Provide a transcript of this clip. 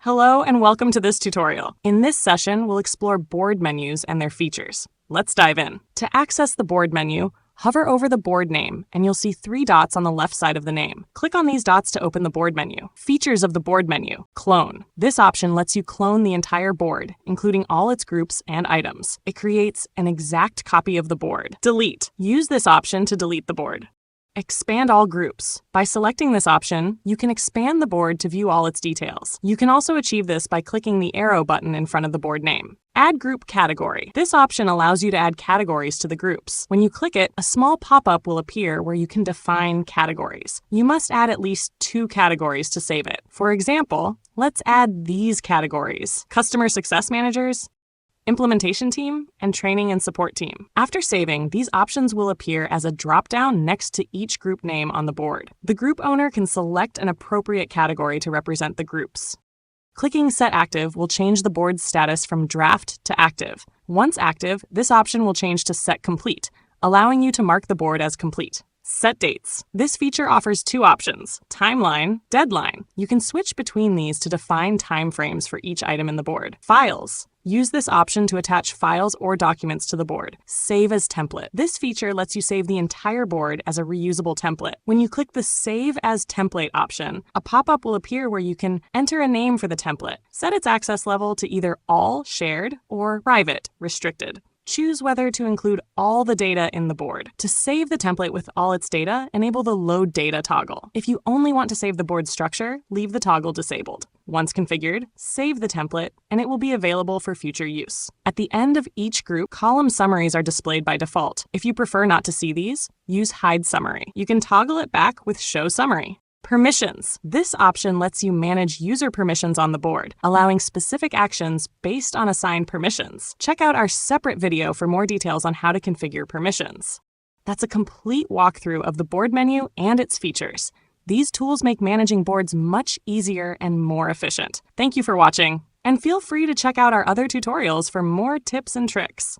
Hello and welcome to this tutorial. In this session, we'll explore board menus and their features. Let's dive in. To access the board menu, hover over the board name and you'll see 3 dots on the left side of the name. Click on these dots to open the board menu. Features of the board menu. Clone. This option lets you clone the entire board, including all its groups and items. It creates an exact copy of the board. Delete. Use this option to delete the board. Expand all groups. By selecting this option, you can expand the board to view all its details. You can also achieve this by clicking the arrow button in front of the board name. Add group category. This option allows you to add categories to the groups. When you click it, a small pop-up will appear where you can define categories. You must add at least 2 categories to save it. For example, let's add these categories: Customer Success Managers, Implementation Team, and Training and Support Team. After saving, these options will appear as a drop-down next to each group name on the board. The group owner can select an appropriate category to represent the groups. Clicking Set Active will change the board's status from draft to active. Once active, this option will change to Set Complete, allowing you to mark the board as complete. Set dates. This feature offers 2 options: timeline, deadline. You can switch between these to define timeframes for each item in the board. Files. Use this option to attach files or documents to the board. Save as template. This feature lets you save the entire board as a reusable template. When you click the Save as Template option, a pop-up will appear where you can enter a name for the template. Set its access level to either All Shared or Private Restricted. Choose whether to include all the data in the board. To save the template with all its data, enable the Load Data toggle. If you only want to save the board structure, leave the toggle disabled. Once configured, save the template, and it will be available for future use. At the end of each group, column summaries are displayed by default. If you prefer not to see these, use Hide Summary. You can toggle it back with Show Summary. Permissions. This option lets you manage user permissions on the board, allowing specific actions based on assigned permissions. Check out our separate video for more details on how to configure permissions. That's a complete walkthrough of the board menu and its features. These tools make managing boards much easier and more efficient. Thank you for watching, and feel free to check out our other tutorials for more tips and tricks.